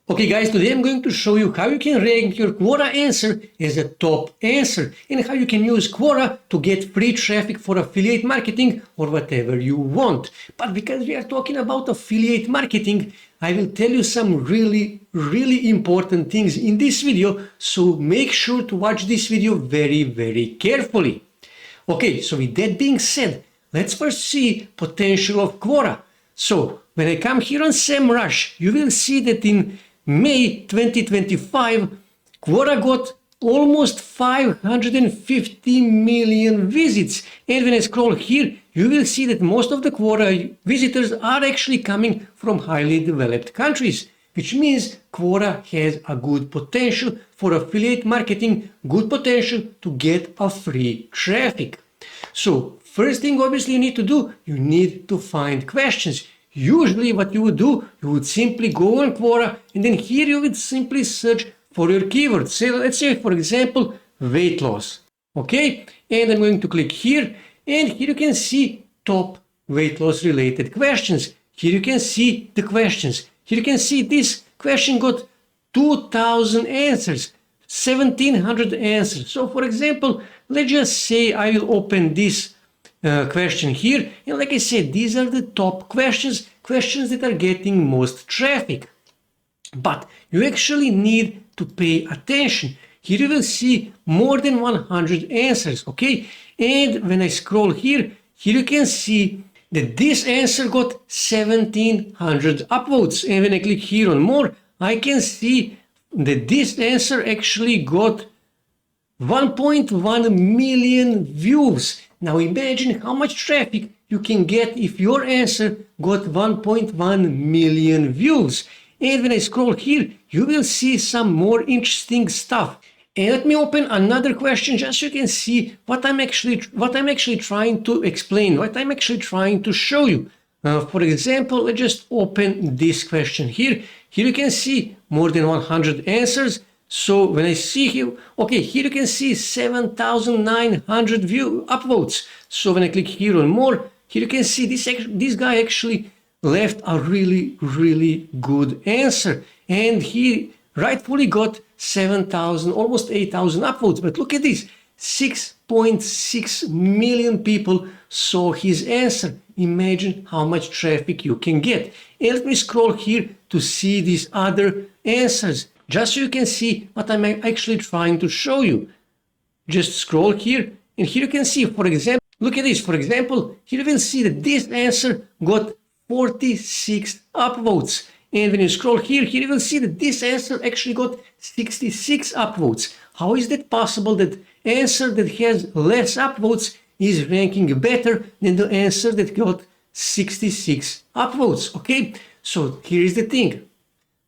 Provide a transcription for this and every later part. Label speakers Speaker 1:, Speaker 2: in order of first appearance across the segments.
Speaker 1: Okay guys, today I'm going to show you how you can rank your Quora answer as a top answer and how you can use Quora to get free traffic for affiliate marketing or whatever you want. But because we are talking about affiliate marketing, I will tell you some really important things in this video, so make sure to watch this video very carefully. Okay, so with that being said, let's first see potential of Quora. So when I come here on SEMrush, you will see that in May 2025, Quora got almost 550 million visits. And when I scroll here, you will see that most of the Quora visitors are actually coming from highly developed countries, which means Quora has a good potential for affiliate marketing, good potential to get a free traffic. So first thing obviously you need to do, you need to find questions. Usually what you would do, you would simply go on Quora and then here you would simply search for your keywords. Say, let's say for example, weight loss. Okay, and I'm going to click here and here you can see top weight loss related questions. Here you can see the questions. Here you can see this question got 2000 answers, 1700 answers. So for example, let's just say I will open this question here, and like I said, these are the top questions that are getting most traffic. But you actually need to pay attention. Here you will see more than 100 answers, okay? And when I scroll here you can see that this answer got 1700 upvotes. And when I click here on more, I can see that this answer actually got 1.1 million views. Now imagine how much traffic you can get if your answer got 1.1 million views. And when I scroll here, you will see some more interesting stuff. And let me open another question just so you can see what I'm actually trying to explain, what I'm actually trying to show you. For example, let's just open this question here. Here you can see more than 100 answers. So when I see here, okay, here you can see 7,900 upvotes. So when I click here on more, here you can see this guy actually left a really good answer. And he rightfully got 7,000, almost 8,000 upvotes. But look at this, 6.6 million people saw his answer. Imagine how much traffic you can get. And let me scroll here to see these other answers, just so you can see what I'm actually trying to show you. Just scroll here, and here you can see, for example, look at this. For example, here you will see that this answer got 46 upvotes. And when you scroll here you will see that this answer actually got 66 upvotes. How is that possible that answer that has less upvotes is ranking better than the answer that got 66 upvotes? Okay, so here is the thing.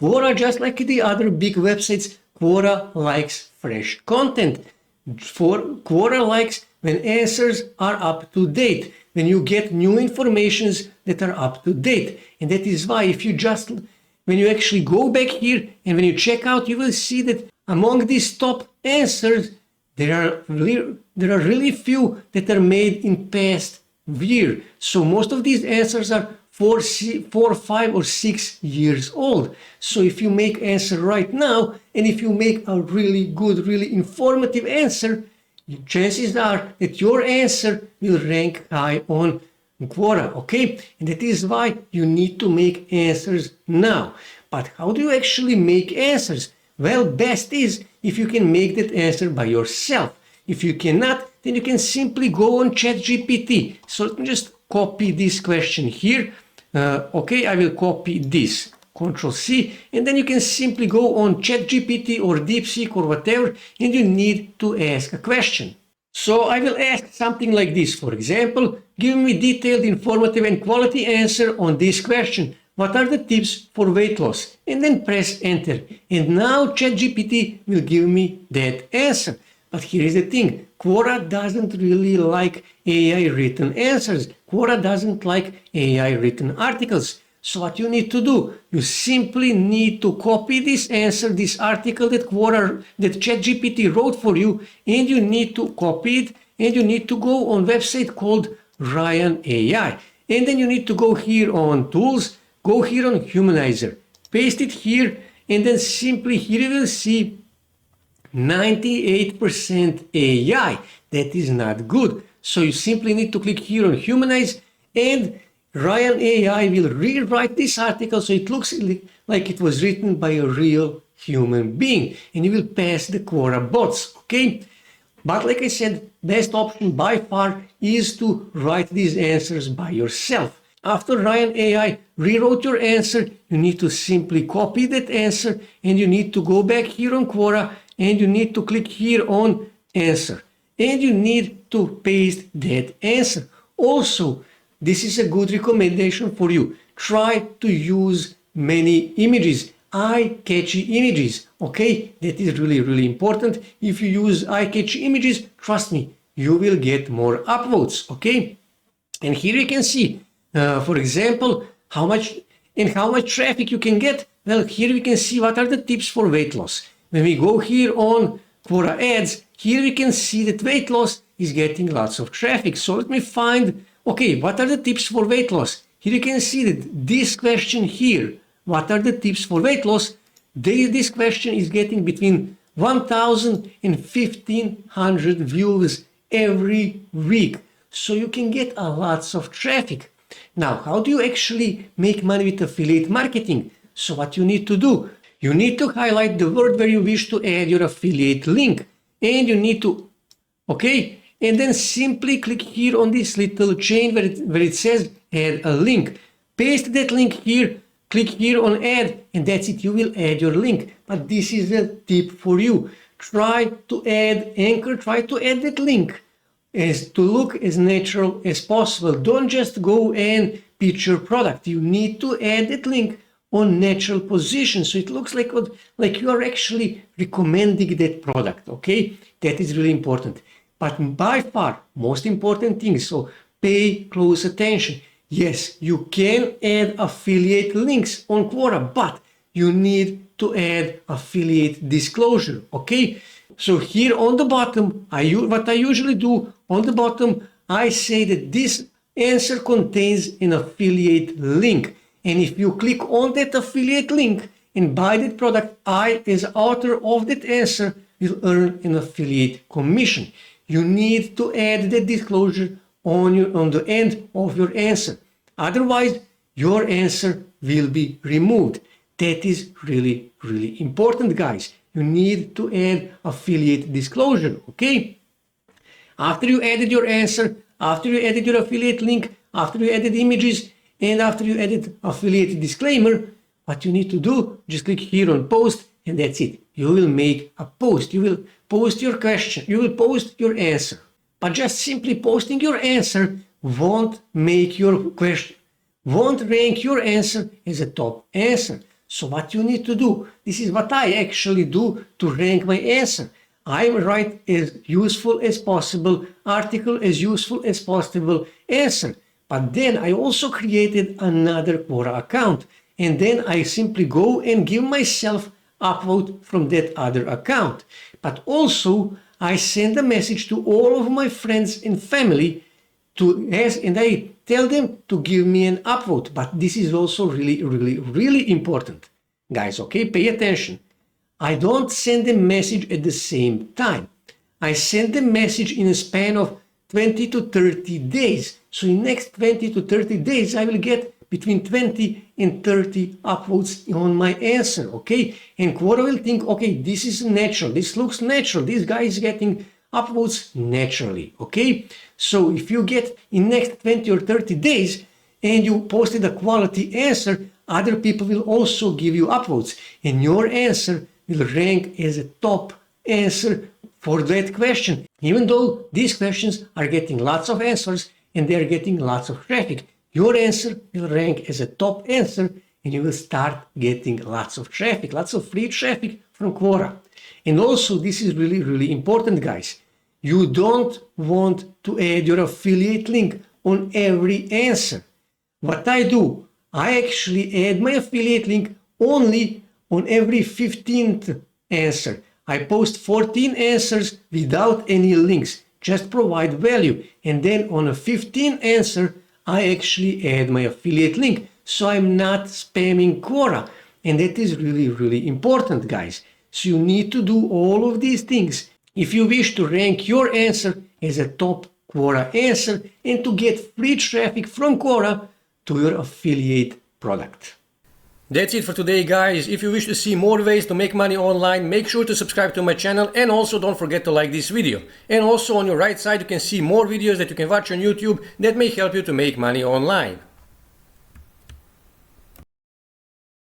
Speaker 1: Quora, just like the other big websites, Quora likes fresh content. Quora likes when answers are up to date, when you get new informations that are up to date. And that is why when you actually go back here and when you check out, you will see that among these top answers, there are really few that are made in past year. So most of these answers are 4, 5 or 6 years old. So if you make answer right now, and if you make a really good, really informative answer, chances are that your answer will rank high on Quora, okay? And that is why you need to make answers now. But how do you actually make answers? Well, best is if you can make that answer by yourself. If you cannot, then you can simply go on ChatGPT. So let me just copy this question here. Okay, I will copy this, Ctrl+C, and then you can simply go on ChatGPT or DeepSeek or whatever, and you need to ask a question. So I will ask something like this. For example, give me detailed, informative and quality answer on this question. What are the tips for weight loss? And then press enter. And now ChatGPT will give me that answer. But here is the thing, Quora doesn't really like AI written answers. Quora doesn't like AI written articles. So what you need to do, you simply need to copy this answer, this article that ChatGPT wrote for you, and you need to copy it, and you need to go on a website called Ryan AI. And then you need to go here on tools, go here on Humanizer, paste it here, and then simply here you will see 98% AI. That is not good. So you simply need to click here on humanize, and Ryan AI will rewrite this article so it looks like it was written by a real human being, and you will pass the Quora bots, okay? But like I said, best option by far is to write these answers by yourself. After Ryan AI rewrote your answer, you need to simply copy that answer, and you need to go back here on Quora, and you need to click here on answer, and you need to paste that answer. Also, this is a good recommendation for you. Try to use many images, eye-catchy images, okay? That is really, really important. If you use eye-catchy images, trust me, you will get more upvotes, okay? And here you can see, for example, how much traffic you can get. Well, here we can see what are the tips for weight loss. When we go here on Quora ads, here we can see that weight loss is getting lots of traffic. So let me find, okay, what are the tips for weight loss? Here you can see that this question here, what are the tips for weight loss? This question is getting between 1,000 and 1,500 views every week. So you can get a lots of traffic. Now, how do you actually make money with affiliate marketing? So what you need to do, you need to highlight the word where you wish to add your affiliate link, and you need to, okay, and then simply click here on this little chain where it says add a link. Paste that link here, click here on add, and that's it, you will add your link. But this is a tip for you. Try to add anchor, try to add that link to look as natural as possible. Don't just go and pitch your product. You need to add that link on natural position, so it looks like you are actually recommending that product, okay? That is really important. But by far, most important thing, so pay close attention. Yes, you can add affiliate links on Quora, but you need to add affiliate disclosure, okay? So here on the bottom, what I usually do, on the bottom, I say that this answer contains an affiliate link. And if you click on that affiliate link and buy that product, I, as author of that answer, will earn an affiliate commission. You need to add that disclosure on the end of your answer. Otherwise, your answer will be removed. That is really, really important, guys. You need to add affiliate disclosure, okay? After you added your answer, after you added your affiliate link, after you added images, and after you added affiliate disclaimer, what you need to do, just click here on post, and that's it. You will make a post. You will post your question. You will post your answer. But just simply posting your answer won't make your question, won't rank your answer as a top answer. So what you need to do, this is what I actually do to rank my answer. I write as useful as possible article, as useful as possible answer. But then I also created another Quora account, and then I simply go and give myself upvote from that other account. But also I send a message to all of my friends and family and I tell them to give me an upvote. But this is also really, really, really important, guys. Okay, pay attention. I don't send a message at the same time. I send the message in a span of 20 to 30 days. So in next 20 to 30 days, I will get between 20 and 30 upvotes on my answer, okay? And Quora will think, okay, this is natural, this looks natural, this guy is getting upvotes naturally, okay? So if you get in next 20 or 30 days and you posted a quality answer, other people will also give you upvotes, and your answer will rank as a top answer for that question, even though these questions are getting lots of answers and they're getting lots of traffic. Your answer will rank as a top answer, and you will start getting lots of traffic, lots of free traffic from Quora. And also, this is really, really important, guys. You don't want to add your affiliate link on every answer. What I do, I actually add my affiliate link only on every 15th answer. I post 14 answers without any links, just provide value. And then on a 15th answer, I actually add my affiliate link. So I'm not spamming Quora. And that is really, really important, guys. So you need to do all of these things if you wish to rank your answer as a top Quora answer and to get free traffic from Quora to your affiliate product.
Speaker 2: That's it for today, guys. If you wish to see more ways to make money online, make sure to subscribe to my channel, and also don't forget to like this video. And also on your right side you can see more videos that you can watch on YouTube that may help you to make money online.